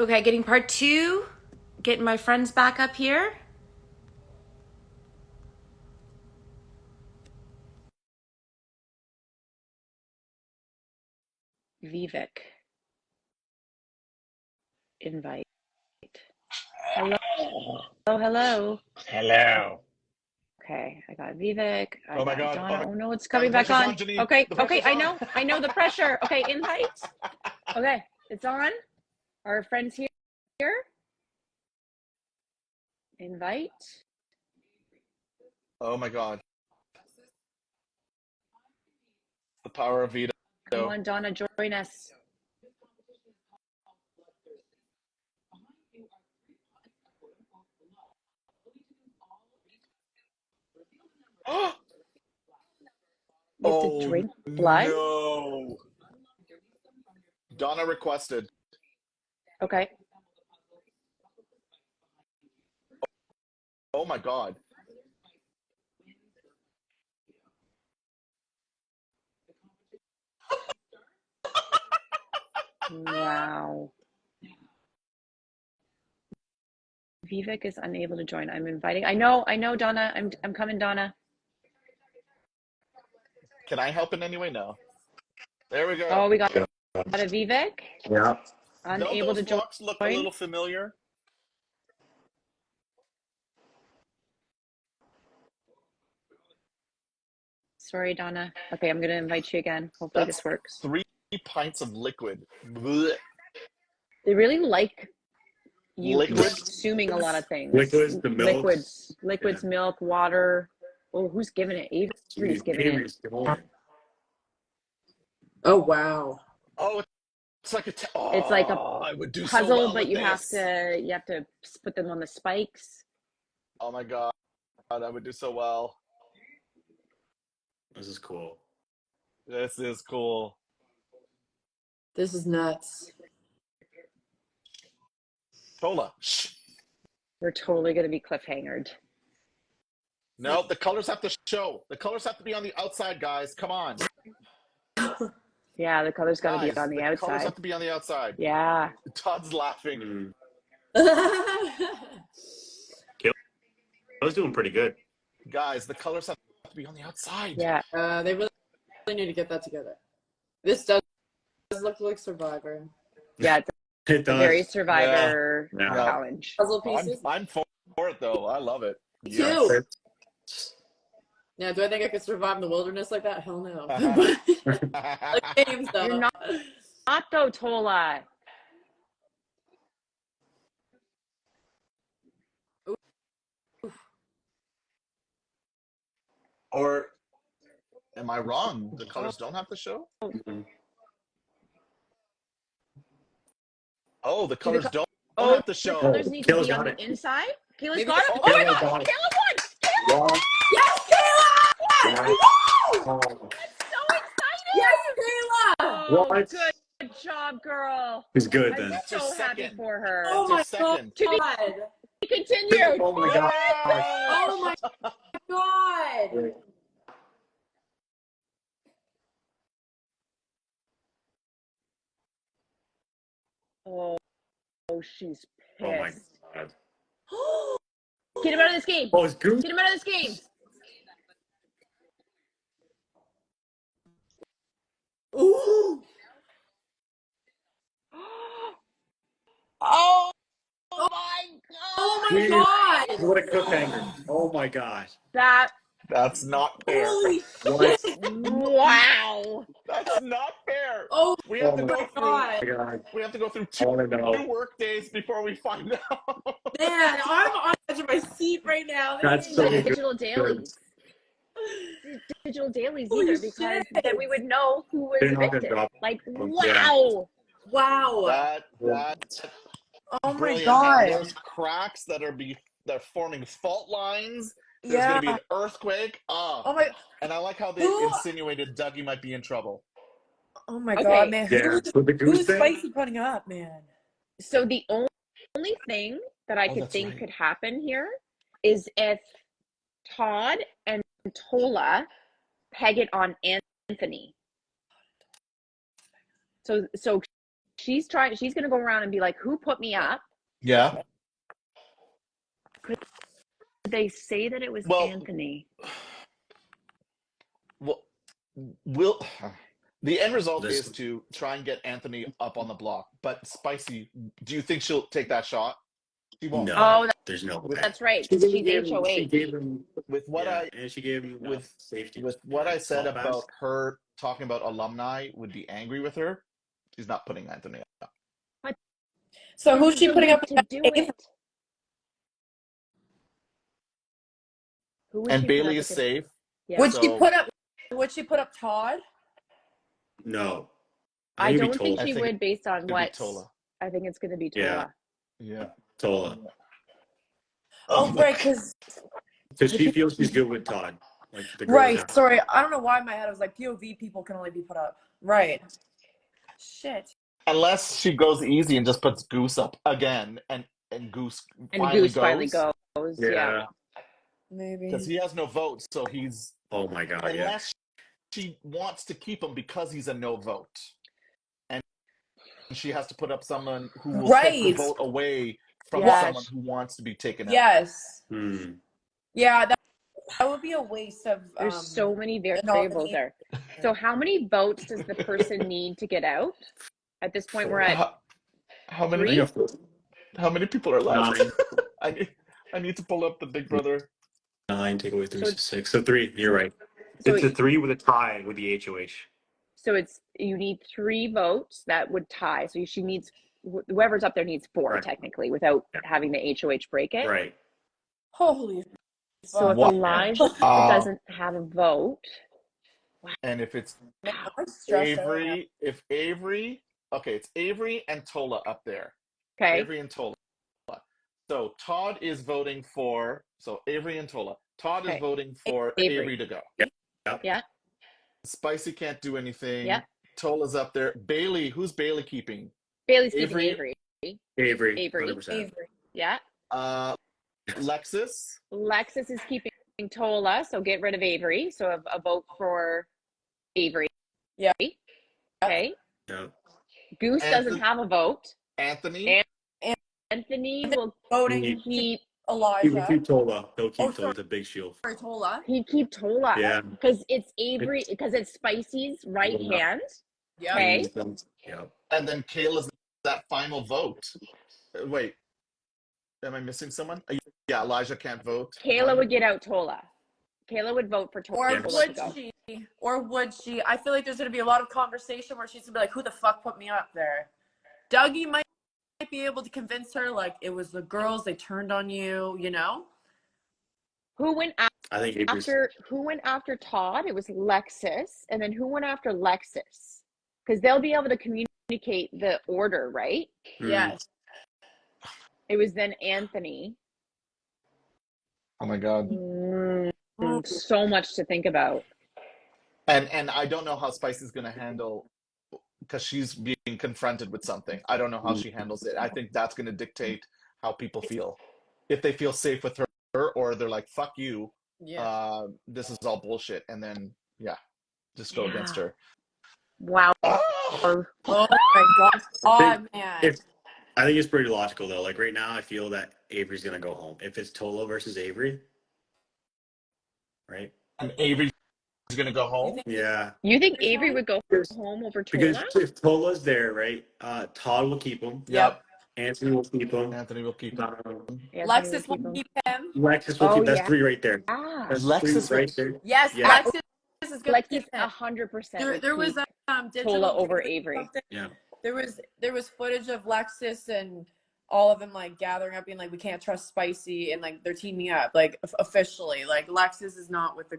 Okay, getting part two. Getting my friends back up here. Vivek. Invite. Hello. Hello. Hello. Okay, I got Vivek. I Oh my got God. Oh Donna. my Oh no, it's God. The coming back pressure's on. on, Janine. Okay, The okay, pressure's I on. know. I know the pressure. Okay, invite. Okay, it's on. Our friends here. Invite. Oh my God. The power of veto. Come on, Donna, join us. You have to Oh drink blood. no. Donna requested. Okay. Oh my God. Wow. Vivek is unable to join. I'm inviting. I know, Donna. I'm coming, Donna. Can I help in any way? No. There we go. Oh, we got a Vivek. Yeah. Don't Unable those to blocks look a join. little familiar? Sorry, Donna. Okay, I'm gonna invite you again. Hopefully That's this works. 3 pints of liquid. Blech. They really like you Liquids? consuming a lot of things. Liquids, the milk. Liquids, Yeah. milk, water. Oh, who's giving it? Avery's giving it. Oh, wow. Oh, it's like It's like a I would do so puzzle, well but with you have this. to put them on the spikes. Oh my God. I would do so well. This is cool. This is cool. This is nuts. Tola. Shh. We're totally gonna be cliffhangered. No, the colors have to show. The colors have to be on the outside, guys. Come on. Yeah, the color's got to be Guys, on the the colors outside. have to be on the outside. Yeah. Todd's laughing. Mm. They I was doing pretty good. Guys, the colors have to be on the outside. Yeah. really need to get that together. This does look like Survivor. Yeah, it's It a very does. Yeah. Survivor Yeah. Yeah. challenge. Puzzle I'm pieces. I'm for it though. I love it. Me Yes. too. Now, do I think I could survive in the wilderness like that? Hell no. Like games, though. You're not though, Tola. Or am I wrong? The colors don't have to show? Mhm. Oh, the colors don't Oh, have to the show. colors need to Kayla's be on got the it. inside. Kayla's Maybe got it. Oh, Oh my Kayla God! got it. Kayla won! Kayla won! Yeah. Yes, Kayla! Yeah. Woo! Oh. That's so exciting! Yes, Kayla! Oh, What? good job, girl. He's good I'm then. that's her so happy second. for her. Oh That's her my second. To be god! continued. Oh my Finish! God. Oh my god! Oh, she's Oh my pissed. God. Get him out of this game. Oh, it's Goose. Get him out of this game. Ooh! Oh Oh, my oh my Jeez. god! What a cliffhanger. Oh my gosh. God. That's not fair. Holy What? shit! Wow. That's not fair. Oh We have Oh to my go through god! God. we have to go through I two want to know. work days before we find out. Man, I'm on the edge of my seat right now. That's Didn't so do good. digital dailies. Digital dailies Holy either, because shit! then we would know who was They're not gonna evicted. drop Like, them. Yeah. wow. Wow! That's Oh my brilliant. god! There's cracks they're forming fault lines. There's going Yeah. to be an earthquake. Ah, Oh my. and I like how they Who? insinuated Dougie might be in trouble. Oh my god, Okay, man! Yeah. With the goose Who's thing? spicy putting up, man? so the only thing that I Oh, could that's think right. could happen here is if Todd and Tola peg it on Anthony. So she's gonna go around and be like, who put me up? Yeah. They say that it was Well, Anthony. Well, the end result This- is to try and get Anthony up on the block. But Spicy, do you think she'll take that shot? She won't. No, Oh, there's no way. that's right. She She's gave him, HOH. she gave him, With what yeah, and she gave him with safety. with what I said Small pass. about her talking about alumni would be angry with her. She's not putting Anthony up. So who's she They putting need up to against do Avery? it? Who would And she put Bailey up is against? safe. Yeah. Would So- she put up Todd? No. I think it'd be don't think Tola. she I think would based on It'd be what Tola. I think it's going to be Tola. Yeah. Yeah. Tola. Oh, right, because Because she feels she's good with Todd. Like the girls right. are- Sorry, I don't know why in my head I was like POV people can only be put up. Right. Shit. Unless she goes easy and just puts Goose up again, and Goose And finally Goose finally goes goes. Yeah. Maybe. because he has no vote. So he's Oh my god, yeah. unless she wants to keep him because he's a no vote, and she has to put up someone who will take the Right. vote away from Yes. someone who wants to be taken out. Yes. Hmm. Yeah, that would be a waste of There's so many the variables nominee. there. So how many votes does the person need to get out? At this point, we're at How I many? think How many people are left? 9. I need to pull up the Big Brother. 9, take away 3, So- so 6. So 3, you're right. So It's a 3 with a tie with the HOH. So you need 3 votes that would tie. So she needs whoever's up there needs 4 Right. technically without Yeah. having the HOH break it. Right. Holy So if What? Elijah doesn't have a vote, And if it's man, I'm stressed out now. Avery, okay, it's Avery and Tola up there. okay, Avery and Tola. So Todd is voting for, Avery and Tola. Todd is Okay. voting for Avery. Avery to go. Yeah. Spicy can't do anything. Yeah. Tola's up there. Bailey, who's Bailey keeping? Bailey's Avery. keeping Avery. Avery. 100%. Avery. Yeah. Lexus. Lexus is keeping Tola, so get rid of Avery. So a vote for Avery. Yeah. Okay. Yeah. Goose doesn't have a vote. Anthony. Anthony will Voting keep He will Elijah. keep Tola. He'll keep Oh, Tola. It's a big shield. Sorry, Tola. he'd keep Tola. Yeah. Because it's Avery, because it's Spicy's right Yeah. hand. Yeah. Okay. Yeah. And then Kayla's that final vote. Wait, am I missing someone? Yeah, Elijah can't vote. Kayla would get out Tola. Kayla would vote for Or Tola. Yes. would to go. she? Or would she? I feel like there's gonna be a lot of conversation where she's gonna be like, "Who the fuck put me up there?" Dougie might be able to convince her, like, it was the girls. They turned on you. You know. Who went I think Avery's. after Todd? It was Lexus. And then who went after Lexus? Because they'll be able to communicate the order, right? Yes. It was then Anthony. Oh my God. So much to think about. And I don't know how Spicy's going to handle, because she's being confronted with something. I don't know how she handles it. I think that's going to dictate how people feel. If they feel safe with her, or they're like, fuck you, Yeah. this is all bullshit. And then, just go against her. Wow. Oh! Oh my god. Oh man. I think it's pretty logical though. Like right now, I feel that Avery's gonna go home. If it's Tola versus Avery, right? And Avery's going to go home? Yeah. You think Avery would go home over Because Tola? if Tola's there, right? Todd will keep him. Yep. Anthony will keep him. Anthony will keep him. Lexus will keep him. Lexus will keep. That's 3 right there. Ah, That's Lexus 3 right there. Yes, Yeah. Lexus is gonna Lexus keep him. 100%. There was digital Tola over video or Avery. something. Yeah. There was footage of Lexus and all of them like gathering up, being like, we can't trust Spicy, and like they're teaming up, like officially. Like Lexus is not with the.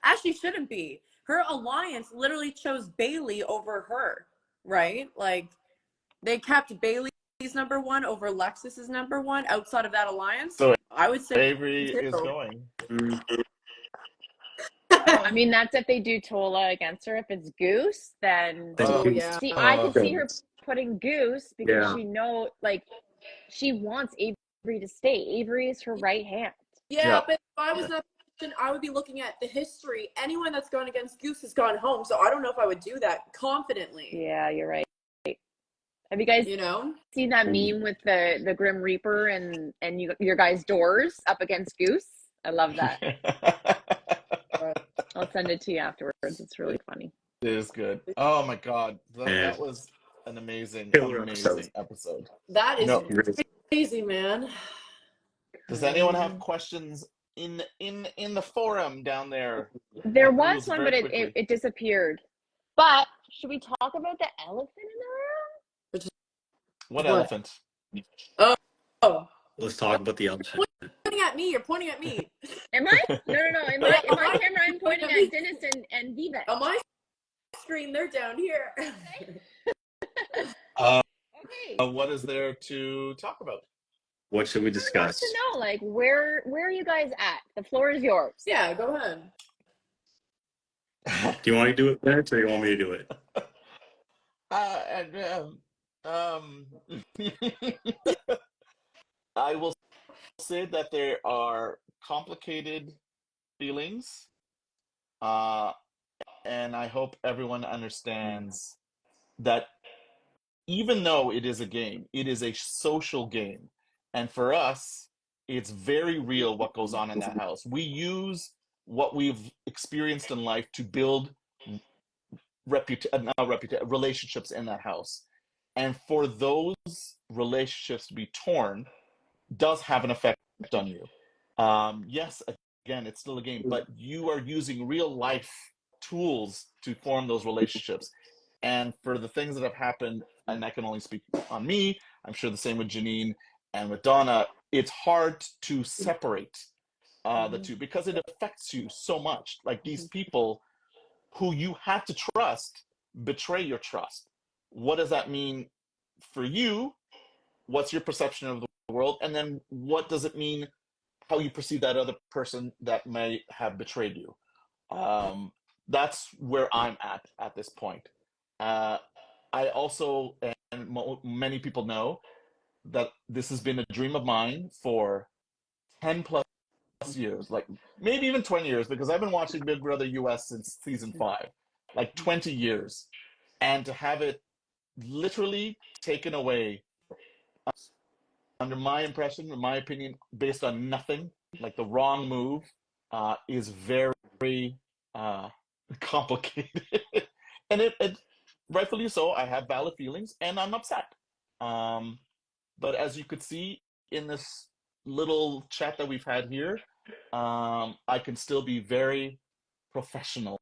Actually, shouldn't be. Her alliance literally chose Bailey over her, right? Like they kept Bailey's number 1 over Lexus's number 1 outside of that alliance. So I would say Avery too. is going. I mean, that's if they do Tola against her. If it's Goose, then Oh yeah. see, I could see her putting Goose because Yeah. she wants Avery to stay. Avery is her right hand. Yeah, Yeah. but if I was in that position, I would be looking at the history. Anyone that's gone against Goose has gone home, so I don't know if I would do that confidently. Yeah, you're right. Have you guys You know? seen that meme with the Grim Reaper and your guys' doors up against Goose? I love that. I'll send it to you afterwards. It's really funny. It is good. Oh my God. Yeah. That was an amazing, Killer amazing episode. That is No, crazy, man. does anyone have questions in the forum down there? There was Rules one, very but quickly. it disappeared. But should we talk about the elephant in the room? What What? elephant? Oh. Let's talk about the elephant. Pointing at me. You're pointing at me. Am I? No. In my camera, I'm pointing at Dinis and Vivek. On my screen, they're down here. Okay. What is there to talk about? What should we I want discuss? to know, like, where are you guys at? The floor is yours. Yeah, go ahead. Do you want to do it, Vince, or you want me to do it? I will say that there are complicated feelings, and I hope everyone understands that even though it is a game, it is a social game. And for us, it's very real what goes on in that house. We use what we've experienced in life to build relationships in that house. And for those relationships to be torn does have an effect on you. Yes, again, it's still a game, but you are using real life tools to form those relationships. And for the things that have happened, and I can only speak on me, I'm sure the same with Janine and with Donna, it's hard to separate the two because it affects you so much. Like these people who you had to trust betray your trust. What does that mean for you? What's your perception of the world? And then what does it mean how you perceive that other person that may have betrayed you? That's where I'm at this point. I also, and many people know, that this has been a dream of mine for 10 plus years, like maybe even 20 years, because I've been watching Big Brother US since season 5, like 20 years. And to have it literally taken away, under my impression, in my opinion, based on nothing, like the wrong move, is very complicated. And it rightfully so, I have valid feelings and I'm upset. But as you could see in this little chat that we've had here, I can still be very professional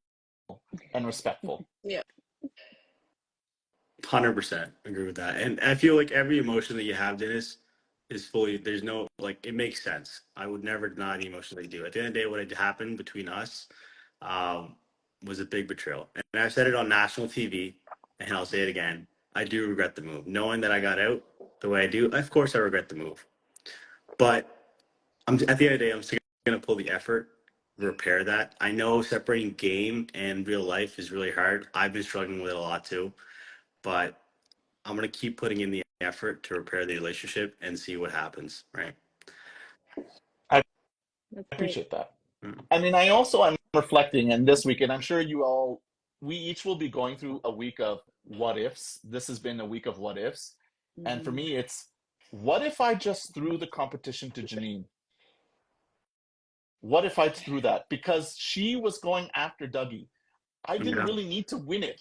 and respectful. Yeah. 100% agree with that. And I feel like every emotion that you have, Dennis, is fully, there's no, like, it makes sense. I would never deny the emotion they do. At the end of the day, what had happened between us was a big betrayal. And I've said it on national TV, and I'll say it again. I do regret the move. Knowing that I got out the way I do, of course I regret the move. But at the end of the day, I'm still going to pull the effort to repair that. I know separating game and real life is really hard. I've been struggling with it a lot too. But I'm going to keep putting in the effort to repair the relationship and see what happens, right? I That's great. appreciate that. Mm. I mean, I'm reflecting, and this weekend, I'm sure we each will be going through a week of what ifs. This has been a week of what ifs. And for me, it's what if I just threw the competition to Janine? What if I threw that? Because she was going after Dougie. I didn't really need to win it.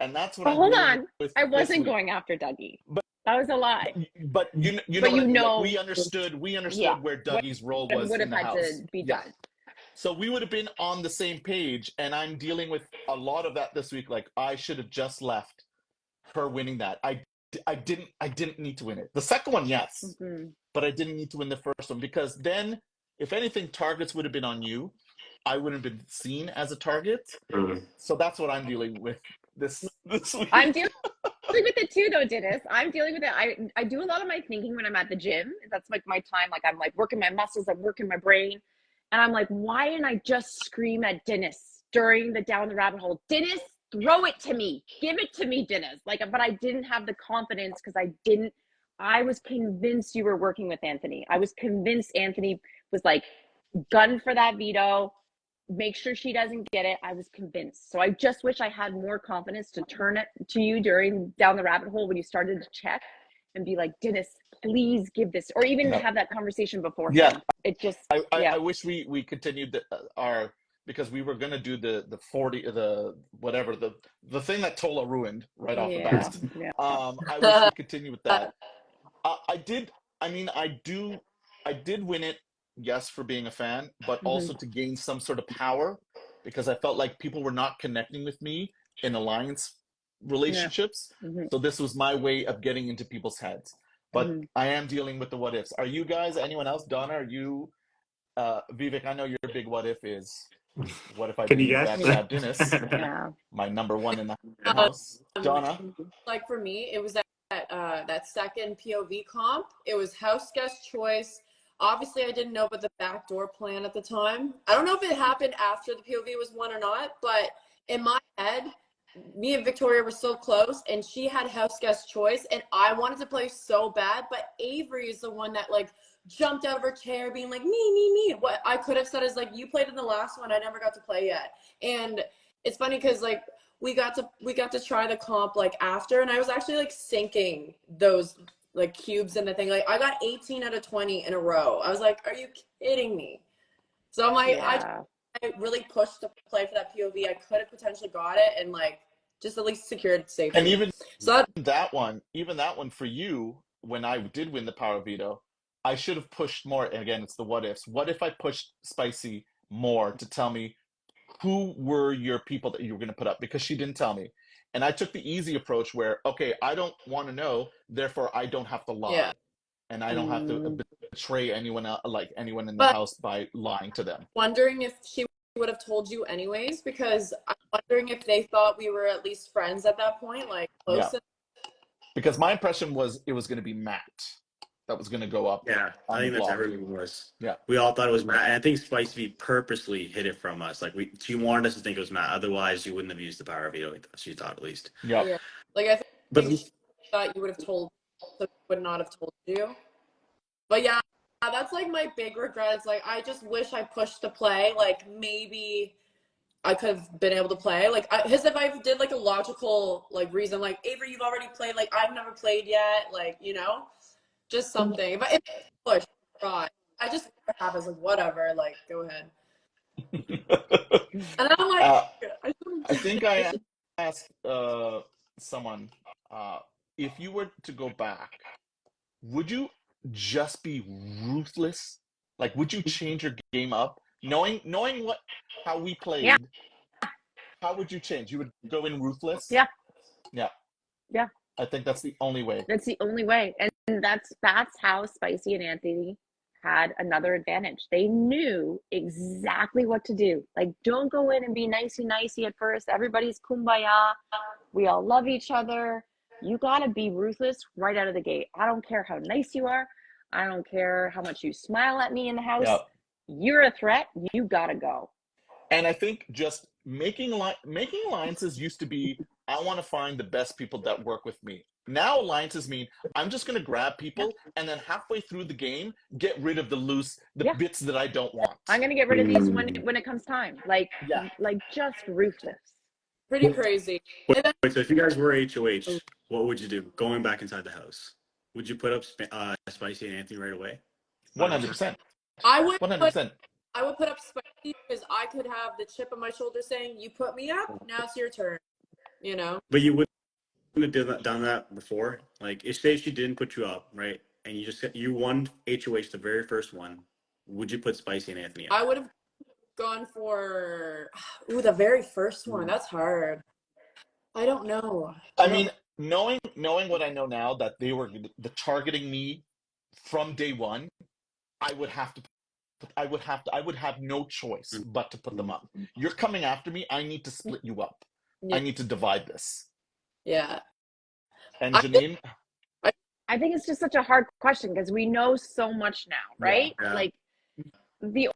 And that's what But I'm hold dealing on, with I this wasn't week. going after Dougie. But That was a lie. But you know, But you like, know, we understood yeah, where Dougie's role what was would in have the had house. to be Yeah. done. So we would have been on the same page, and I'm dealing with a lot of that this week. Like I should have just left her winning that. I didn't need to win it. The second one, yes, but I didn't need to win the first one because then, if anything, targets would have been on you. I wouldn't have been seen as a target. So that's what I'm dealing with this week. I'm dealing with it too, though, Dinis. I'm dealing with it. I do a lot of my thinking when I'm at the gym. That's like my time. Like I'm like working my muscles, I'm working my brain, and I'm like, why didn't I just scream at Dinis during the down the rabbit hole? Dinis, throw it to me, give it to me, Dinis. Like, but I didn't have the confidence because I was convinced you were working with Anthony. I was convinced Anthony was like gun for that veto. make sure she doesn't get it. I was convinced. So I just wish I had more confidence to turn it to you down the rabbit hole when you started to check and be like, Dinis, please give this, or even have that conversation beforehand. It just, I wish we continued our, because we were going to do the 40, the thing that Tola ruined right off the bat. I wish we continued with that. I did win it, yes, for being a fan, but also to gain some sort of power, because I felt like people were not connecting with me in alliance relationships. So this was my way of getting into people's heads. But I am dealing with the what ifs. Are you guys, anyone else? Donna, are you, Vivek, I know your big what if is, what if I Can you didn't guess? backstab Dinis? My number one in the house. Donna? Like for me, it was that second POV comp. It was house guest choice. Obviously, I didn't know about the backdoor plan at the time. I don't know if it happened after the POV was won or not, but in my head, me and Victoria were so close, and she had house guest choice, and I wanted to play so bad, but Avery is the one that like jumped out of her chair being like, me. What I could have said is like, you played in the last one, I never got to play yet. And it's funny because like we got to try the comp like after, and I was actually like syncing those like cubes and the thing. Like I got 18 out of 20 in a row. I was like, are you kidding me? So I'm like, I really pushed to play for that POV. I could have potentially got it and like just at least secured safety. And even so that one for you, when I did win the power veto, I should have pushed more. And again, it's the what ifs. What if I pushed Spicy more to tell me who were your people that you were going to put up? Because she didn't tell me. And I took the easy approach where, okay, I don't want to know, therefore I don't have to lie. Yeah. And I don't have to betray anyone in the house by lying to them. Wondering if she would have told you anyways, because I'm wondering if they thought we were at least friends at that point, like close. Yeah. Because my impression was it was going to be Matt that was going to go up. Yeah, I think that's everyone was. Yeah, we all thought it was Matt, and I think Spicy purposely hid it from us. Like she wanted us to think it was Matt. Otherwise, she wouldn't have used the power veto. She thought at least. Yeah. Like I think she thought you would have told, so would not have told you. But yeah, that's like my big regret. It's like I just wish I pushed to play. Like maybe I could have been able to play. Like if I did like a logical like reason, like Avery, you've already played. Like I've never played yet. Like just something. If I push, God, I just happens like whatever. Like go ahead. And I'm like, I think I asked someone if you were to go back, would you just be ruthless? Like, would you change your game up, knowing how we played? Yeah. How would you change? You would go in ruthless? Yeah. I think that's the only way. That's the only way. And that's how Spicy and Anthony had another advantage. They knew exactly what to do. Like, don't go in and be nicey at first. Everybody's kumbaya. We all love each other. You got to be ruthless right out of the gate. I don't care how nice you are. I don't care how much you smile at me in the house. Yep. You're a threat. You got to go. And I think just making alliances used to be, I want to find the best people that work with me. Now alliances mean I'm just going to grab people and then halfway through the game, get rid of the bits that I don't want. I'm going to get rid of these when it comes time. Like just ruthless. Pretty crazy. Wait, so if you guys were HOH, what would you do going back inside the house? Would you put up Spicy and Anthony right away? 100%. I would 100%. I would put up Spicy because I could have the chip on my shoulder saying, you put me up, now it's your turn. But you wouldn't have done that before? Like, if say she didn't put you up, right? And you won HOH the very first one, would you put Spicy and Anthony up? I would have gone for the very first one. That's hard. I don't know. I mean, knowing what I know now, that they were targeting me from day one, I would have no choice but to put them up. You're coming after me. I need to split you up. Yeah. I need to divide this. Yeah. And Janine? I think it's just such a hard question because we know so much now, right? Yeah. Like the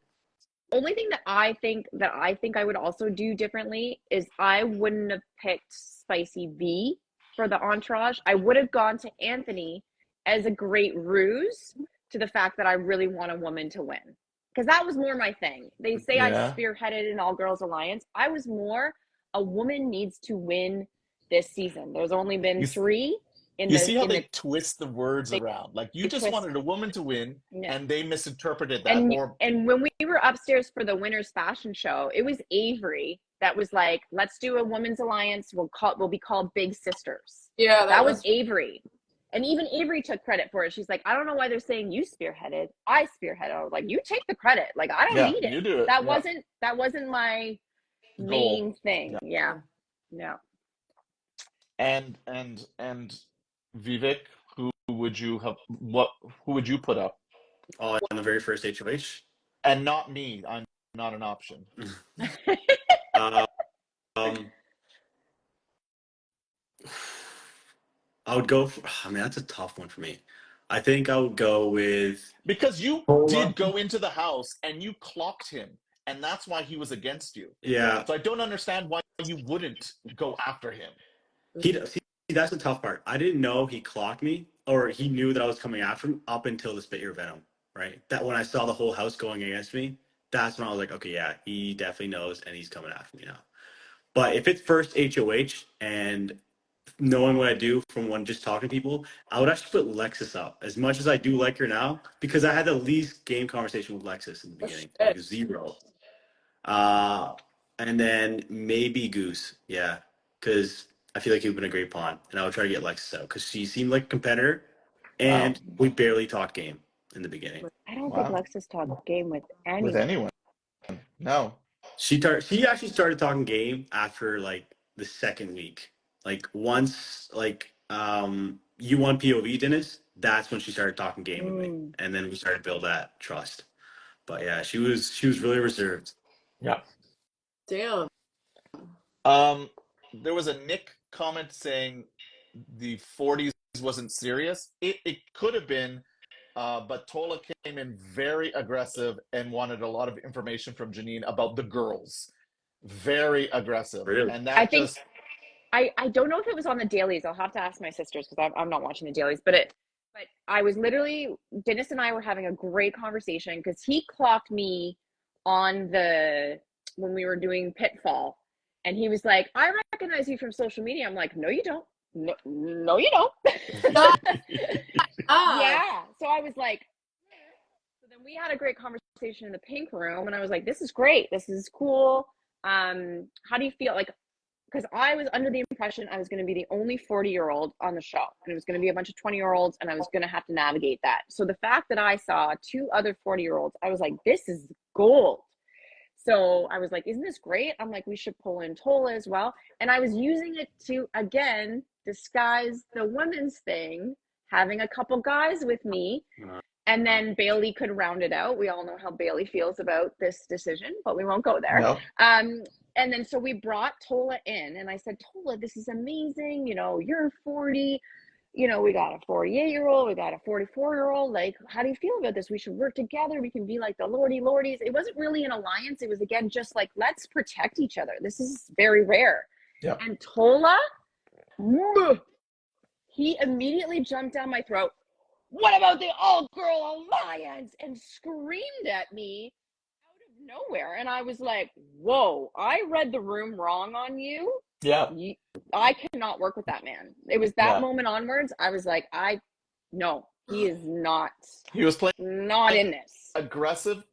only thing that I think I would also do differently is I wouldn't have picked Spicy V for the entourage. I would have gone to Anthony as a great ruse to the fact that I really want a woman to win. because that was more my thing. They say I Yeah. spearheaded an all-girls alliance. I was more a woman needs to win this season. There's only been You, 3 in you the see how in the they twist the words they, around. Like you they just twist. wanted a woman to win, Yeah. and they misinterpreted that. And Or when we were upstairs for the winners fashion show, it was Avery that was like, "Let's do a women's alliance. We'll be called Big Sisters." Yeah, That was Avery. And even Avery took credit for it. She's like, "I don't know why they're saying you spearheaded. I spearheaded." I was like, "You take the credit. Like, I don't yeah, need it. you do it. That Yeah. wasn't my Goal. main thing." Yeah. Yeah. And Vivek, who would you have? Who would you put up? Oh, on the very first HOH. And not me. I'm not an option. Uh, um, I would go for, I mean, that's a tough one for me. I think I would go with Because you Paula. did go into the house and you clocked him, and that's why he was against you. Yeah, So I don't understand why you wouldn't go after him. see, that's the tough part. I didn't know he clocked me, or he knew that I was coming after him up until the Spit Your Venom, right? That when I saw the whole house going against me, that's when I was like, okay, yeah, he definitely knows, and he's coming after me now. But if it's first HOH and knowing what I do from when just talking to people, I would actually put Lexus up as much as I do like her now because I had the least game conversation with Lexus in the beginning, like 0. Uh, and then maybe Goose, yeah, because I feel like he would have been a great pawn, and I would try to get Lexus out because she seemed like a competitor, Wow. and we barely talked game in the beginning. I don't think Wow. Lexus talked game with With anyone. anyone. No. She actually started talking game after like the second week. Like once you won POV, Dennis, that's when she started talking game with me. And then we started to build that trust. But yeah, she was really reserved. Yeah. Damn. There was a Nick comment saying the 40s wasn't serious. It could have been, but Tola came in very aggressive and wanted a lot of information from Janine about the girls. Very aggressive. Really? And I that think just I don't know if it was on the dailies. I'll have to ask my sisters because I'm not watching the dailies. But I was literally Dennis and I were having a great conversation because he clocked me on the when we were doing Pitfall, and he was like, "I recognize you from social media." I'm like, "No, you don't. No, no, you don't." Yeah. So I was like, so then we had a great conversation in the pink room, and I was like, "This is great. This is cool. How do you feel like?" Because I was under the impression I was going to be the only 40-year-old on the show, and it was going to be a bunch of 20-year-olds, and I was going to have to navigate that. So the fact that I saw 2 other 40-year-olds, I was like, this is gold. So I was like, isn't this great? I'm like, we should pull in Tola as well. And I was using it to, again, disguise the women's thing, having a couple guys with me. And then Bailey could round it out. We all know how Bailey feels about this decision, but we won't go there. no. And then so we brought Tola in, and I said, Tola, this is amazing. You know, you're 40. You know, we got a 48-year-old, we got a 44-year-old. Like, how do you feel about this? We should work together. We can be like the Lordies. It wasn't really an alliance. It was, again, just like, let's protect each other. This is very rare. Yeah. And Tola, he immediately jumped down my throat. What about the all-girl alliance? And screamed at me out of nowhere. And I was like, whoa, I read the room wrong on you. Yeah. I cannot work with that man. It was that moment onwards. I was like, no, he is not. He was playing not in this. Aggressive,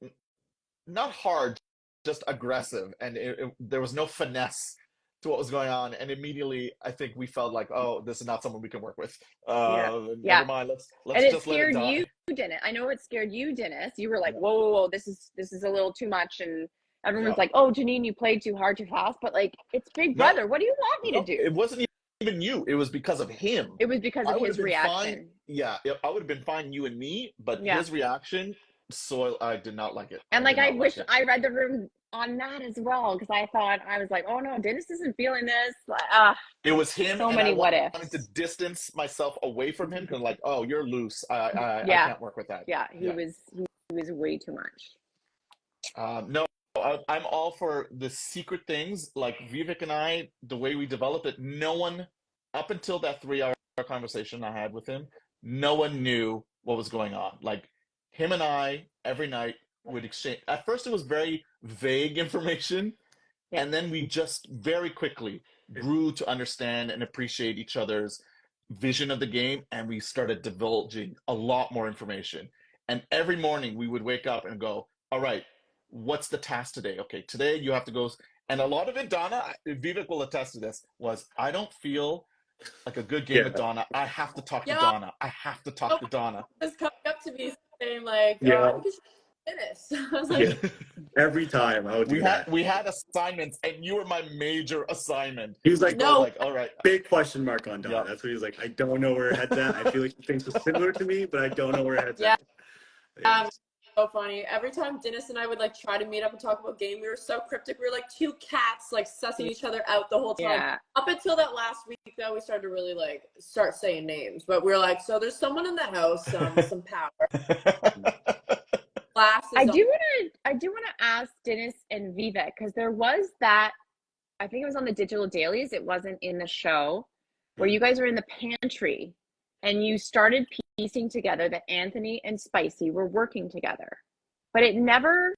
not hard, just aggressive. And there was no finesse to what was going on. And immediately, I think we felt like, oh, this is not someone we can work with. Never mind. Let's and it just let it scared die. you, Dennis. I know it scared you, Dennis. You were like, whoa, this is a little too much. And everyone's like, oh, Janine, you played too hard, too fast. But like, it's Big Brother. What do you want me to do? It wasn't even you. It was because of him. It was because of his reaction. Fine. Yeah, I would have been fine, you and me. But his reaction, so I did not like it. And like, I wish I read the room on that as well, because I was like, oh no, Dennis isn't feeling this. It was him. So and many I what ifs. wanted to distance myself away from him because, like, oh, you're loose. I can't work with that. Yeah, he was way too much. No, I'm all for the secret things. Like Vivek and I, the way we developed it, no one, up until that 3-hour conversation I had with him, no one knew what was going on. Like him and I, every night, would exchange. At first, it was very vague information, Yeah. and then we just very quickly grew to understand and appreciate each other's vision of the game, and we started divulging a lot more information. And every morning we would wake up and go, all right, what's the task today? Okay, today you have to go. And a lot of it, Donna, Vivek will attest to this, was I don't feel like a good game Yeah. with Donna. I have to talk to Yeah. Donna. I have to talk to Donna. Was coming up to me saying like, Yeah. I think you should finish. I was like, Yeah. Every time I would do that. We had assignments, and you were my major assignment. He was like, no. Like, all right. big question mark on Don. Yeah. That's what he was like. I don't know where her head's at. I feel like he thinks it's similar to me, but I don't know where her head's Yeah. at. Yeah. So funny. Every time Dinis and I would like try to meet up and talk about game, we were so cryptic. We were like two cats, like sussing each other out the whole time. Yeah. Up until that last week, though, we started to really like start saying names. But we were like, so there's someone in the house, some power. I do want to ask Dinis and Vivek, because there was that, I think it was on the digital dailies, it wasn't in the show, where you guys were in the pantry and you started piecing together that Anthony and Spicy were working together, but it never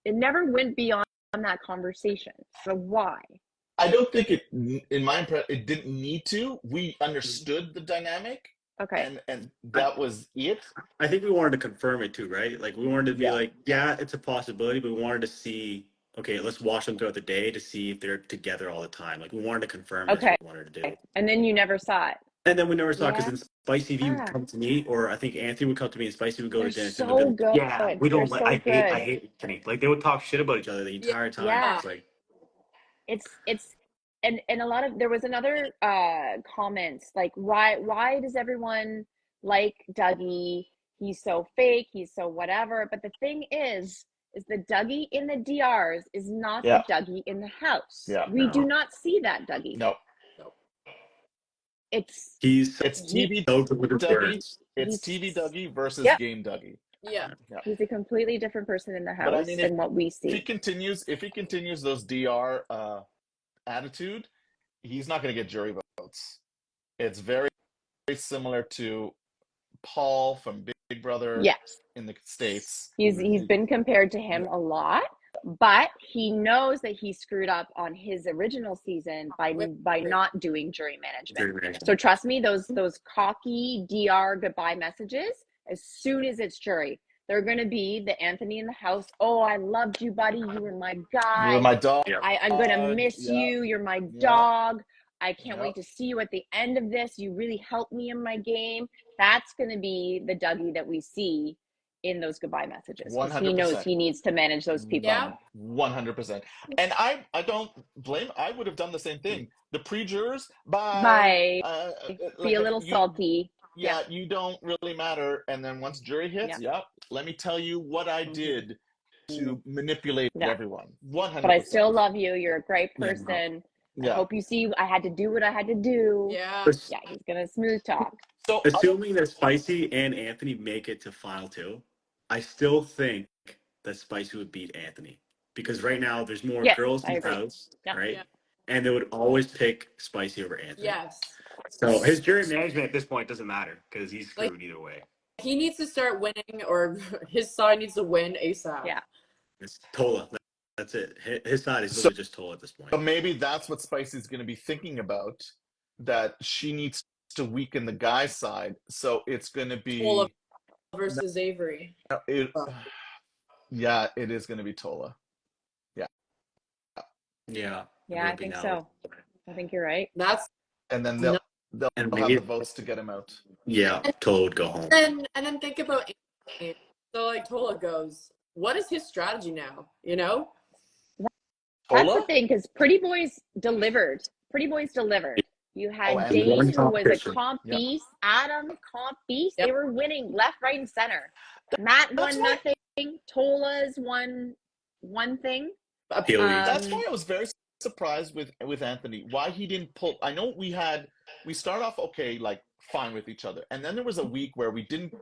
went beyond that conversation. So why? I don't think it, in my impression, it didn't need to. We understood the dynamic, Okay. and that was it. I think we wanted to confirm it too, right? Like we wanted to be Yeah. like, yeah, it's a possibility, but we wanted to see, okay, let's watch them throughout the day to see if they're together all the time. Like we wanted to confirm that's Okay. what we wanted to do. And then you never saw it. And then we never saw it because Yeah. then Spicy V would Yeah. come to me, or I think Anthony would come to me and Spicy would go They're to Dennis. so and good. Yeah, we don't They're like. so I good. hate Anthony. Like they would talk shit about each other the entire time. Yeah. It's like It's and a lot of, there was another comment like, why does everyone like Dougie? He's so fake, he's so whatever. But the thing is the Dougie in the DRs is not Yeah. the Dougie in the house. Yeah. We No. do not see that Dougie. No, It's he's it's TV so good with his Dougie. words. It's He's- TV Dougie versus Yeah. game Dougie. Yeah. Yeah. he's a completely different person in the house But I mean, than what we If he see. continues those DR attitude, he's not going to get jury votes. It's very, very similar to Paul from Big Brother Yes. in the States. He's been compared to him a lot, but he knows that he screwed up on his original season by not doing jury management. Jury management. So trust me, those cocky DR goodbye messages, as soon as it's jury, they're gonna be the Anthony in the house. Oh, I loved you, buddy. You were my guy. You're my dog. Yeah. I'm gonna miss Yeah. you. You're my Yeah. dog. I can't Yeah. wait to see you at the end of this. You really helped me in my game. That's gonna be the Dougie that we see in those goodbye messages. 'Cause he knows 100%. he needs to manage those people. Yeah. 100%. And I don't blame. I would have done the same thing. The pre-jurors, bye. Be a little salty. Yeah, you don't really matter. And then once jury hits, yep, let me tell you what I did to manipulate Yeah. everyone. 100%. But I still love you. You're a great Yeah. person. I Yeah. hope you see I had to do what I had to do. Yeah. Yeah, he's gonna smooth talk. So Assuming that Spicy and Anthony make it to final two, I still think that Spicy would beat Anthony because right now there's more Yeah, girls I in the agree. house, Yeah. right? Yeah. And they would always pick Spicy over Anthony. Yes. So his jury management at this point doesn't matter because he's screwed Like- either way. He needs to start winning, or his side needs to win ASAP. Yeah. It's Tola. That's it. His side is So- literally just Tola at this point. But maybe that's what Spicy's going to be thinking about, that she needs to weaken the guy's side. So it's going to be Tola versus Avery. yeah, it is going to be Tola. Yeah. Yeah, I think so. I think you're right. That's And then they'll And have maybe- the votes to get him out. Yeah, Tola would go home. and then think about Anthony. So like Tola goes, what is his strategy now? You know? That's the Tola? thing, because Pretty Boys delivered. Pretty Boys delivered. You had and Dave, one who was a competition. comp Yep. beast. Adam, comp beast. Yep. They were winning left, right, and center. Matt That's won why- nothing. Tola's won one thing. He'll leave. That's why I was very surprised with Anthony, why he didn't pull. I know we start off okay, like fine with each other, and then there was a week where we didn't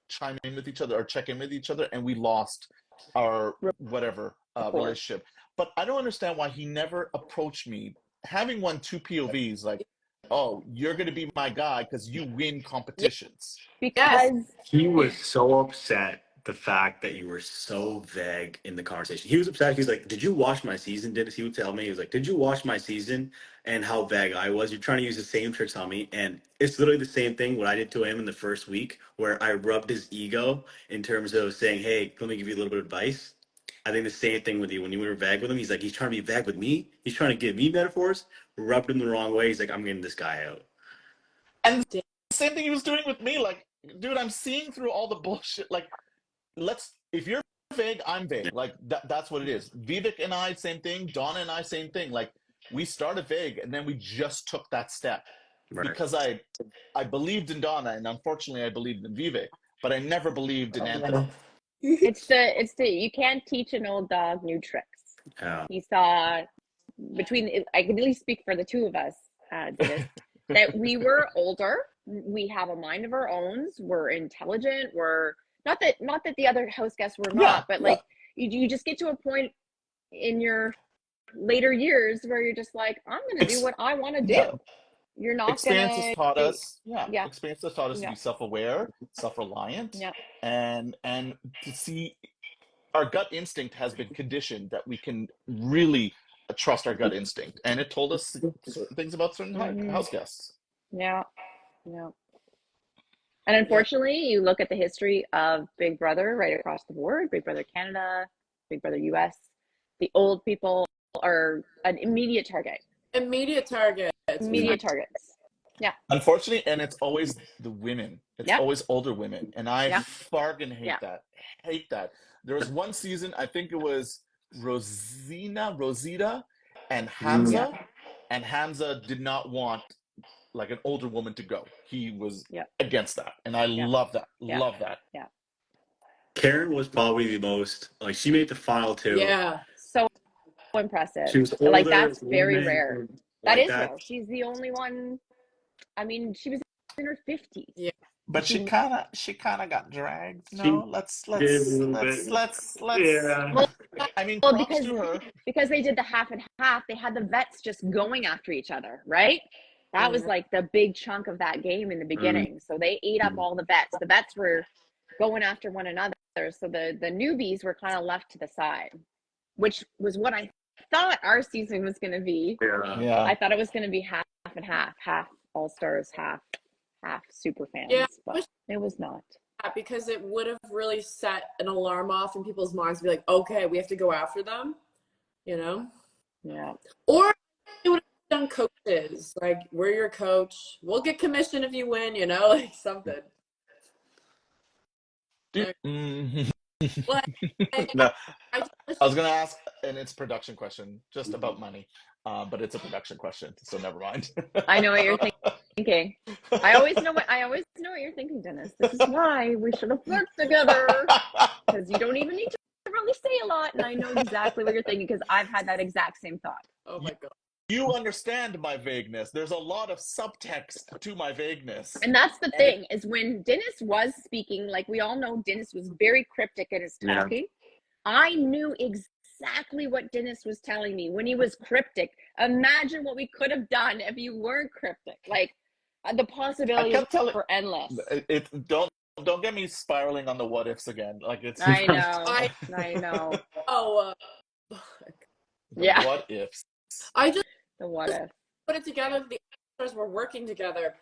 chime in with each other or check in with each other, and we lost our whatever relationship. But I don't understand why he never approached me, having won 2 POVs, like, oh, you're gonna be my guy because you win competitions. Because He was so upset the fact that you were so vague in the conversation. He was upset. He's like, "Did you watch my season, Dennis?" He would tell me, he was like, "Did you watch my season?" And how vague I was. You're trying to use the same tricks on me. And it's literally the same thing what I did to him in the first week, where I rubbed his ego in terms of saying, "Hey, let me give you a little bit of advice." I think the same thing with you. When you were vague with him, he's like, he's trying to be vague with me. He's trying to give me metaphors, rubbed him the wrong way. He's like, I'm getting this guy out. And the same thing he was doing with me. Like, dude, I'm seeing through all the bullshit. Like, if you're vague, I'm vague. Like, that's what it is. Vivek and I, same thing. Donna and I, same thing. Like, we started vague, and then we just took that step. Right. Because I believed in Donna, and unfortunately I believed in Vivek, but I never believed in Anthony. It's the you can't teach an old dog new tricks. Yeah. He saw I can at least speak for the two of us, that we were older. We have a mind of our own. We're intelligent. We're not that the other house guests were not, but like you just get to a point in your later years where you're just like, I'm gonna do what I want to do. Yeah. You're not Experience gonna. has taught us. Yeah. Experience has taught us to be self-aware, self-reliant, and to see our gut instinct has been conditioned that we can really trust our gut instinct, and it told us certain things about certain house guests. Yeah. And unfortunately, you look at the history of Big Brother right across the board, Big Brother Canada, Big Brother US, the old people are an immediate target. Immediate targets. Yeah. Unfortunately, and it's always the women. It's always older women, and I fucking hate that. Hate that. There was one season, I think it was Rosita, and Hamza, and Hamza did not want like an older woman to go. He was against that, and I love that. Love that. Yeah. Karen was probably the most, like, she made the final two. Yeah. So impressive. She was older, like, that's very rare. That is that. rare. She's the only one. I mean, she was in her 50s. Yeah. But she kind of got dragged. No, let's. Yeah. Well, I mean, props to her. Because they did the half and half, they had the vets just going after each other, right? That was like the big chunk of that game in the beginning. So they ate up all the vets. The vets were going after one another. So the newbies were kind of left to the side, which was what I thought our season was going to be. Yeah. I thought it was going to be half and half all-stars, half super fans, but it was not. Because it would have really set an alarm off in people's minds to be like, okay, we have to go after them, you know? Yeah. Or it would have done coaches, like, we're your coach, we'll get commission if you win, you know, like something. Dude. What? No, I was gonna ask, and it's a production question, just about money, but it's a production question, so never mind. I know what you're thinking. I always know what you're thinking, Dennis. This is why we should have worked together, because you don't even need to really say a lot, and I know exactly what you're thinking because I've had that exact same thought. Oh my god. You understand my vagueness. There's a lot of subtext to my vagueness. And that's the thing, is when Dinis was speaking, like we all know Dinis was very cryptic in his talking. I knew exactly what Dinis was telling me when he was cryptic. Imagine what we could have done if you weren't cryptic. Like, the possibilities were endless. Don't get me spiraling on the what ifs again. Like, it's I know. Oh, what ifs. I just The what if. put it together. The actors were working together.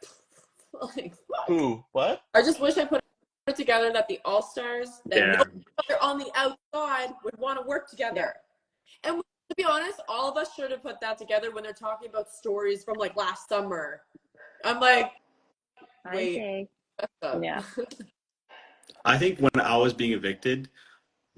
Like, Who? What? I just wish I put it together that the all-stars that they're on the outside would want to work together. And to be honest, all of us should have put that together when they're talking about stories from like last summer. I'm like, wait. Yeah. I think when I was being evicted,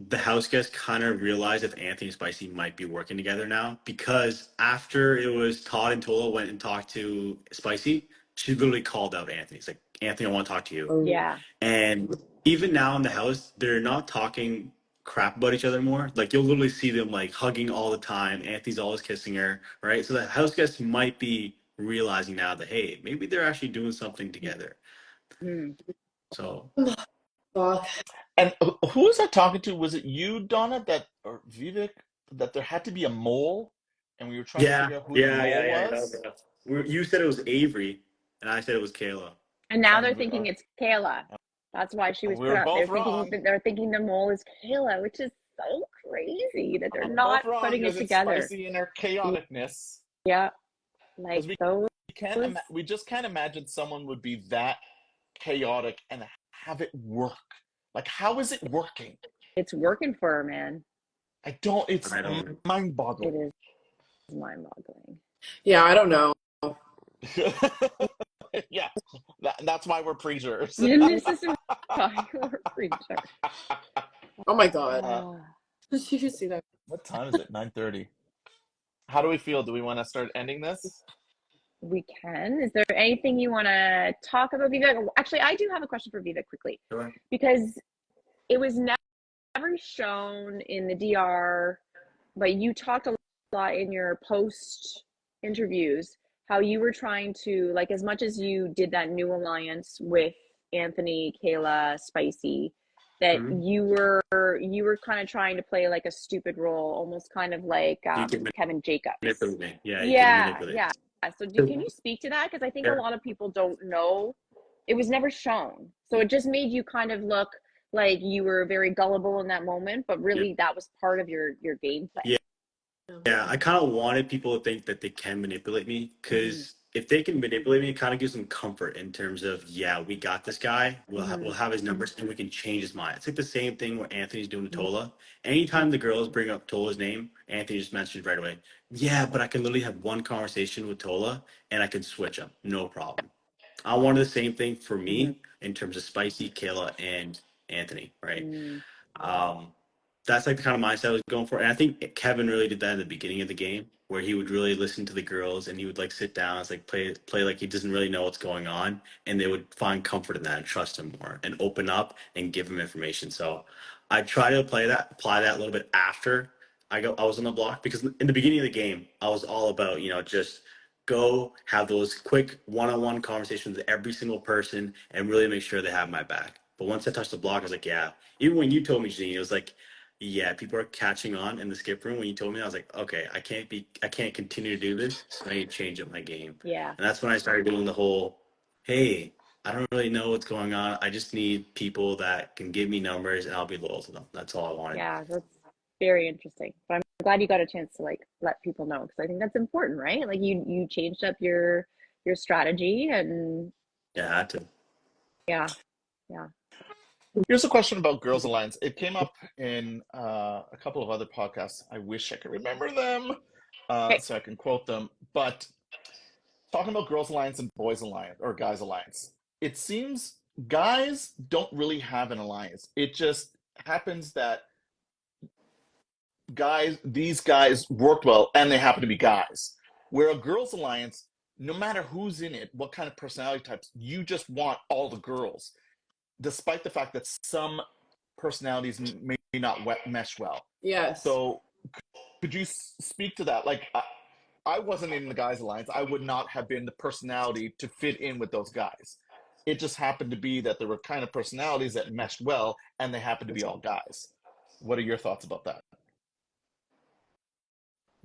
the house guests kind of realized that Anthony and Spicy might be working together now, because after it was Todd and Tola went and talked to Spicy, she literally called out Anthony. It's like, Anthony, I want to talk to you. Yeah. And even now in the house, they're not talking crap about each other more. Like, you'll literally see them like hugging all the time. Anthony's always kissing her, right? So the house guests might be realizing now that, hey, maybe they're actually doing something together. So. And who was I talking to? Was it you, Donna, or Vivek, that there had to be a mole, and we were trying to figure out who the mole was? You said it was Avery, and I said it was Kayla. And now they're thinking it's Kayla. That's why she was We put were up. both wrong. They're thinking the mole is Kayla, which is so crazy that they're Both not wrong putting it because it's together. spicy in her chaoticness. Yeah, Because like those. we just can't imagine someone would be that chaotic and have it work. Like, how is it working? It's working for her, man. It's I don't. mind-boggling. It is mind-boggling. Yeah, I don't know. Yeah, that's why we're preachers. This is why we're preacher. Oh my god. Ah. Did you see that? What time is it? 9:30. How do we feel? Do we want to start ending this? We can. Is there anything you want to talk about, Vivek? Actually, I do have a question for Vivek quickly, Sure. because it was never shown in the DR, but you talked a lot in your post interviews how you were trying to, like, as much as you did that new alliance with Anthony, Kayla, Spicy, that Mhm. you were kind of trying to play like a stupid role, almost kind of like You can Kevin Jacobs. manipulate me. Yeah, you can Yeah, manipulate. yeah. So can you speak to that? Because I think a Sure. lot of people don't know. It was never shown. So it just made you kind of look like you were very gullible in that moment, but Yeah. really that was part of your gameplay. Yeah. Yeah, I kind of wanted people to think that they can manipulate me, because if they can manipulate me, it kind of gives them comfort in terms of, yeah, we got this guy. We'll have his numbers and we can change his mind. It's like the same thing what Anthony's doing to Tola. Anytime the girls bring up Tola's name, Anthony just mentions right away, yeah, but I can literally have one conversation with Tola and I can switch him, no problem. I wanted the same thing for Mm-hmm. me in terms of Spicy, Kayla, and Anthony, right? Mm-hmm. Um, that's like the kind of mindset I was going for. And I think Kevin really did that in the beginning of the game, where he would really listen to the girls and he would like sit down and like play like he doesn't really know what's going on, and they would find comfort in that and trust him more and open up and give him information. So I try to apply that a little bit after I was on the block, because in the beginning of the game I was all about, just go have those quick one-on-one conversations with every single person and really make sure they have my back. But once I touched the block, I was like, yeah. Even when you told me, Janine, it was like, yeah, people are catching on in the skip room. When you told me, I was like, okay, I can't continue to do this. So I need to change up my game. Yeah. And that's when I started doing the whole, hey, I don't really know what's going on. I just need people that can give me numbers and I'll be loyal to them. That's all I wanted. Yeah, that's very interesting. But I'm glad you got a chance to like let people know, because I think that's important, right? Like you changed up your strategy, and Yeah, I had to. yeah, yeah. Here's a question about Girls Alliance. It came up in a couple of other podcasts. I wish I could remember them Okay. so I can quote them. But talking about Girls Alliance and Boys Alliance or Guys Alliance, it seems guys don't really have an alliance. It just happens that these guys worked well and they happen to be guys. Where a Girls Alliance, no matter who's in it, what kind of personality types, you just want all the girls, despite the fact that some personalities may not mesh well. Yes. So could you speak to that? Like, I wasn't in the Guys Alliance. I would not have been the personality to fit in with those guys. It just happened to be that there were kind of personalities that meshed well, and they happened to be all guys. What are your thoughts about that?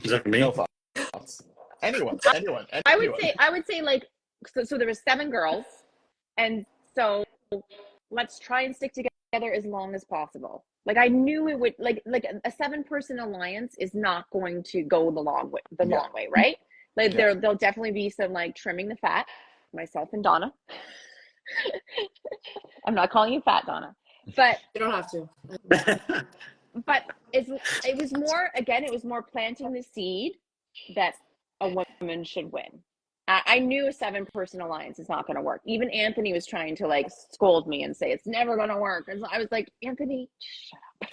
Is that for me? No thoughts. Anyone. I would say like, so there was 7 girls, and so let's try and stick together as long as possible. Like I knew it would, like a 7-person alliance is not going to go the long way, right? Like Yeah. there'll definitely be some like trimming the fat, myself and Donna. I'm not calling you fat, Donna, but You don't have to. but it was more, again, it was more planting the seed that a woman should win. I knew a 7-person alliance is not going to work. Even Anthony was trying to like scold me and say it's never going to work. And so I was like, Anthony, shut up.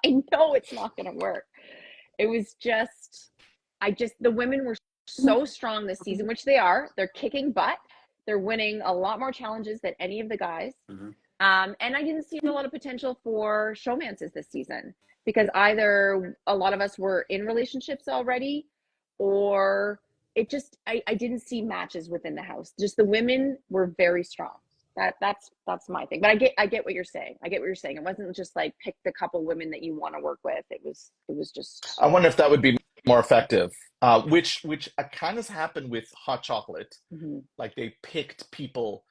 I know it's not going to work. It was just, the women were so strong this season, which they are. They're kicking butt. They're winning a lot more challenges than any of the guys. Mhm. And I didn't see a lot of potential for showmances this season, because either a lot of us were in relationships already, or it just, I didn't see matches within the house. Just the women were very strong. That's my thing. But I get what you're saying. I get what you're saying. It wasn't just like pick the couple women that you want to work with. It was just, I wonder if that would be more effective. Which kind of happened with Hot Chocolate. mm-hmm. Like they picked people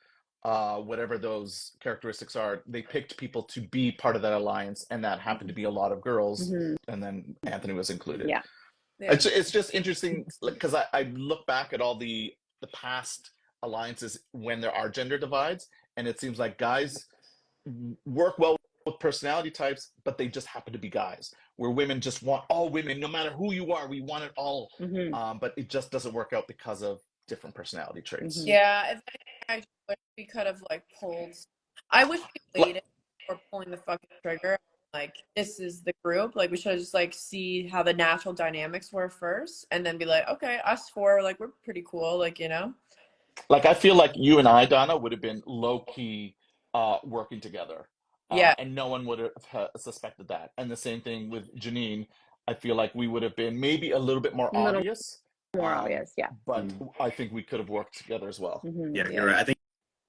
whatever those characteristics are, they picked people to be part of that alliance, and that happened to be a lot of girls, and then Anthony was included. Yeah. It's just interesting because I look back at all the past alliances when there are gender divides, and it seems like guys work well with personality types, but they just happen to be guys. Where women just want all women, no matter who you are, we want it all. But it just doesn't work out because of different personality traits. Yeah, if anything, I wish we could have like pulled. I wish we waited before pulling the fucking trigger. Like, this is the group. Like, we should have just like see how the natural dynamics were first, and then be like, okay, us four, like, we're pretty cool. Like, you know. Like, I feel like you and I, Donna, would have been low key working together. Yeah. And no one would have suspected that. And the same thing with Janine. I feel like we would have been maybe a little bit more obvious. More obvious, yeah. But I think we could have worked together as well. Yeah, you're right. I think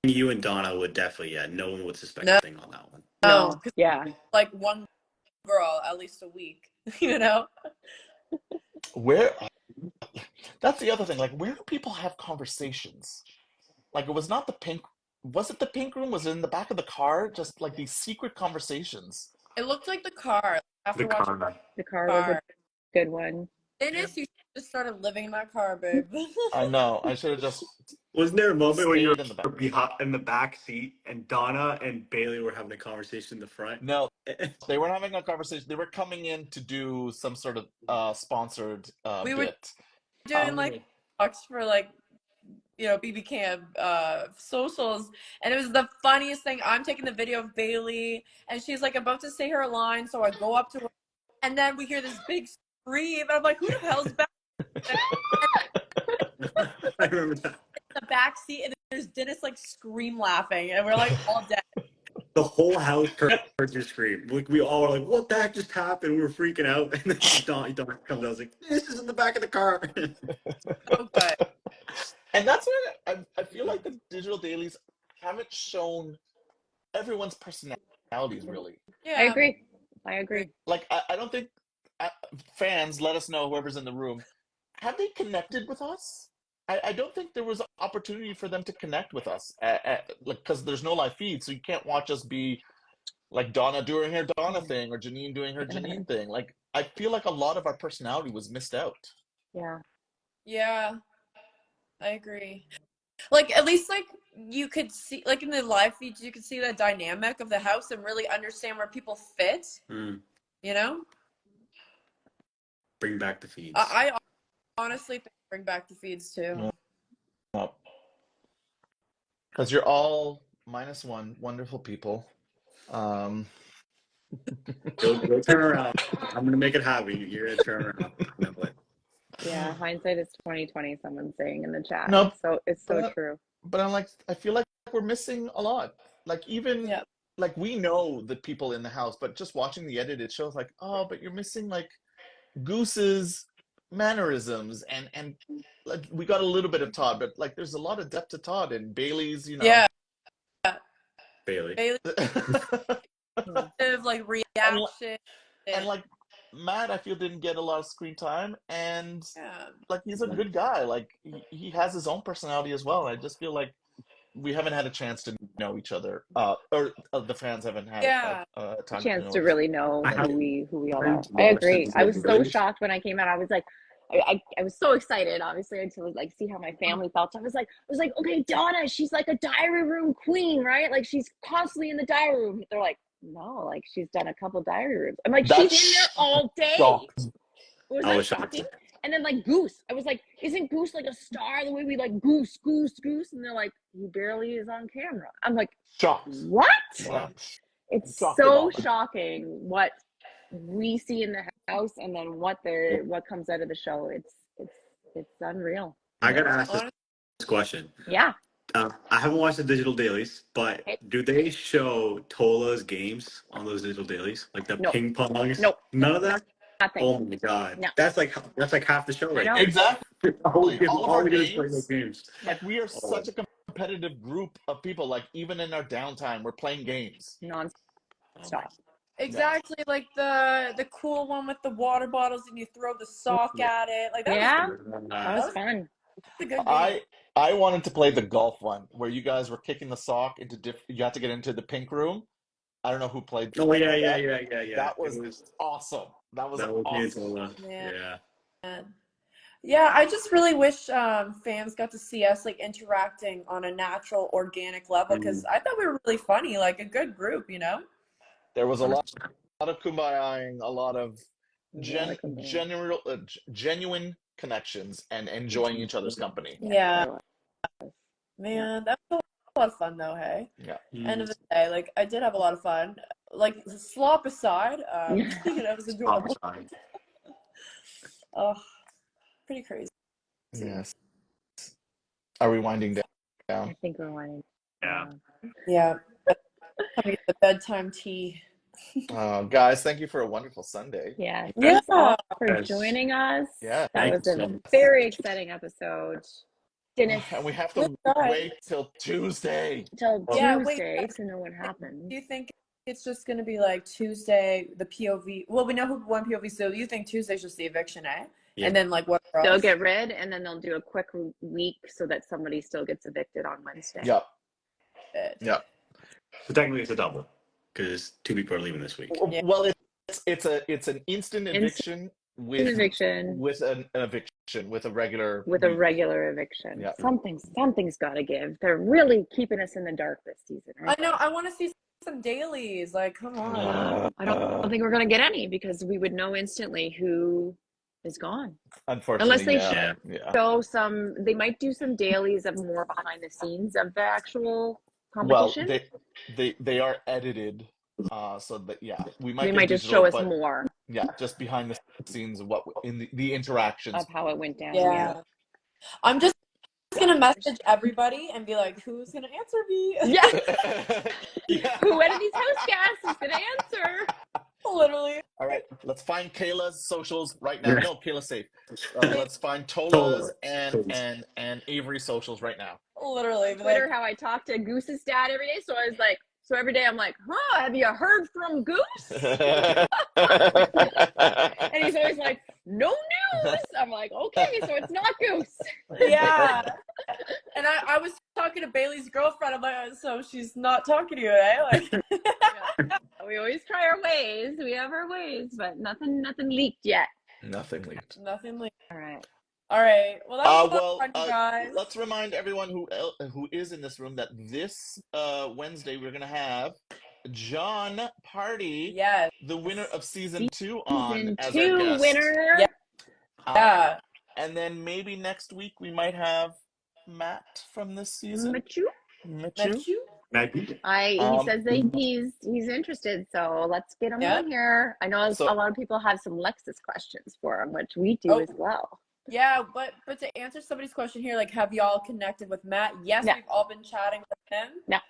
you and Donna would definitely, no one would suspect a thing on that one. No, yeah. Like one girl at least a week, you know? Where, that's the other thing. Like, where do people have conversations? Like, it was not the pink. Was it the pink room? Was it in the back of the car? Just like these secret conversations. It looked like the car. After watching the car was a good one. Dennis, you just started living in that car, babe. I know. I should have just. Wasn't there a moment where you were in in the back seat and Donna and Bailey were having a conversation in the front? No, they weren't having a conversation. They were coming in to do some sort of sponsored we bit. were doing like talks for like, you know, BBCAN socials, and it was the funniest thing. I'm taking the video of Bailey, and she's like about to say her line, so I go up to her, and then we hear this big scream, and I'm like, who the hell's back? I remember that. The back seat, and there's Dennis like scream laughing, and we're like all dead. The whole house heard your scream. Like, we all were like, "What the heck just happened?" We were freaking out, and then Donna comes out. I was like, "This is in the back of the car." So good. And that's where I feel like the digital dailies haven't shown everyone's personalities really. Yeah, I agree. Like, I don't think fans, let us know, whoever's in the room, have they connected with us? I don't think there was opportunity for them to connect with us, like, because there's no live feed, so you can't watch us be like Donna doing her Donna thing or Janine doing her Janine thing. Like, I feel like a lot of our personality was missed out. Yeah, I agree. Like, at least like you could see, like in the live feeds, you could see the dynamic of the house and really understand where people fit. You know, Bring back the feeds. I honestly think bring back the feeds too. Because you're all -1 wonderful people. Go turn around. I'm gonna make it happen. You're gonna turn around. Yeah, hindsight is 2020. Someone's saying in the chat. No, it's so true. But I feel like we're missing a lot. Like, even like, we know the people in the house, but just watching the edit, it shows like, oh, but you're missing like Goose's mannerisms, and like, we got a little bit of Todd, but like, there's a lot of depth to Todd, and Bailey's, you know. Yeah. Bailey. Like reaction. And like, Matt, I feel, didn't get a lot of screen time, and like, he's a good guy. Like, he has his own personality as well. I just feel like we haven't had a chance to know each other, or the fans haven't had a chance to really know who we all are. I I agree. I was so shocked when I came out. I was like, I was so excited, obviously, to like see how my family felt. I was like, okay, Donna, she's like a diary room queen, right? Like, she's constantly in the diary room. They're like, no, like, she's done a couple diary rooms. I'm like, she's in there all day. It was shocking. And then like Goose, I was like, isn't Goose like a star the way we like Goose? And they're like, he barely is on camera. I'm like, shocked. What? Yeah. It's so shocking what we see in the house, and then what comes out of the show. It's unreal. I gotta ask this question. Yeah. I haven't watched the digital dailies, but do they show Tola's games on those digital dailies, like the ping pongs? Nope. None of that. Nothing. Oh my god, no. that's like half the show, right? Exactly. all of our we do is play those games. Like, we are such a competitive group of people. Like, even in our downtime, we're playing games non-stop. Exactly, like the cool one with the water bottles, and you throw the sock at it. Like, that was fun. a good game. I wanted to play the golf one where you guys were kicking the sock into you had to get into the pink room. I don't know who played Oh yeah. that. That was awesome. That was me and awesome. Tola. Yeah. Yeah. Yeah, I just really wish fans got to see us like interacting on a natural, organic level because I thought we were really funny, like a good group, you know? There was a lot of kumbayaing, a lot of Yeah, like a- genuine connections and enjoying each other's company. Yeah, there was. man, that was a lot of fun though, hey? Yeah. End of the day, like I did have a lot of fun. Like slop aside, you know, it was enjoyable. Oh, pretty crazy. Yes. Are we winding I down? think we're winding Yeah. down. Yeah, time to get the bedtime tea. Guys, thank you for a wonderful Sunday. Yeah, Yeah. thanks all for Yes. joining us. Yeah, That thank was you a so much. very exciting episode. Dennis, And we have Good to guy. wait till Tuesday. till Yeah, wait, Tuesday guys, to know what happens. do you think it's just going to be like Tuesday, the POV? Well, we know who won POV, so you think Tuesday's just the eviction, eh? Yeah. And then like what else? They'll get rid, and then they'll do a quick week so that somebody still gets evicted on Wednesday. Yep. It. Yep. So technically it's a double because 2 people are leaving this week. Yeah. Well, it's an instant eviction with Eviction an eviction with a regular with a week. regular eviction. Yeah. Something's got to give. They're really keeping us in the dark this season, right? I know. I want to see some dailies. Like, come on. I don't think we're gonna get any because we would know instantly who is gone. Unfortunately, Unless they yeah. show some, they might do some dailies of more behind the scenes of the actual Well, competition. they are edited, so that we might They get might just digital, show us but more just behind the scenes of what in the interactions. of how it went down. Yeah. I'm just gonna message everybody and be like, "Who's gonna answer me?" Yeah. Who edited house guests is gonna answer? Literally. All right, let's find Kayla's socials right now. No, Kayla's safe. Let's find Tola's and Avery's socials right now. Literally. Twitter, how I talk to Goose's dad every day. So I was like, so every day I'm like, have you heard from Goose? And he's always like, no news. I'm like, okay, so it's not Goose. Yeah. And I was talking to Bailey's girlfriend. I'm like, so she's not talking to you, eh? Like, We always try our ways. We have our ways, but nothing leaked yet. Nothing leaked. nothing leaked. All right. All right. Well, that was a lot of fun, you guys. Let's remind everyone who is in this room that this Wednesday we're gonna have John Party, Yes. the winner of season 2, on Season as 2 our guest. winner. Yeah. Yeah. And then maybe next week we might have Matt from this season. Machu. Machu. He says that he's interested, so let's get him on here. I know a lot of people have some Lexus questions for him, which we do as well. Yeah, but to answer somebody's question here, like, have y'all connected with Matt? Yes, we've all been chatting with him. Yeah.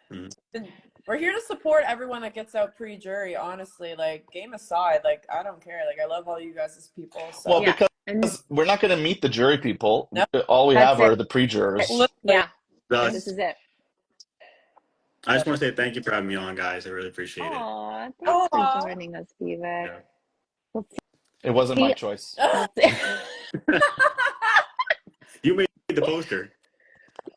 We're here to support everyone that gets out pre-jury, honestly. Like, game aside, like, I don't care. Like, I love all you guys as people. So. Well, because we're not going to meet the jury people. Nope. All we have are the pre-jurors. Yeah. Thus, This is it. I just want to say thank you for having me on, guys. I really appreciate it. Aw, thanks for joining us, Vivek. Yeah. It wasn't my choice. You made the poster.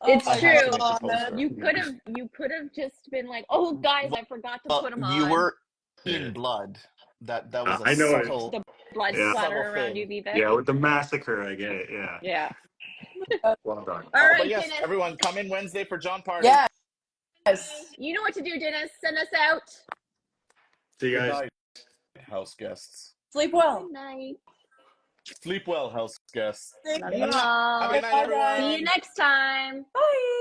It's I have true. to make the poster. You could have just been like, oh guys, I forgot to put them on. You were in blood. That was a I know subtle. The blood splatter around you, Vivek. Yeah, with the massacre, I get it. Yeah. Yeah. Well done. All right, but yes, Dennis. everyone, come in Wednesday for John Party. Yes. You know what to do, Dennis. Send us out. See you Good guys. night, house guests. Sleep well. Good night. Sleep well, house guests. Love you all. Have a good night, everyone. See you next time. Bye.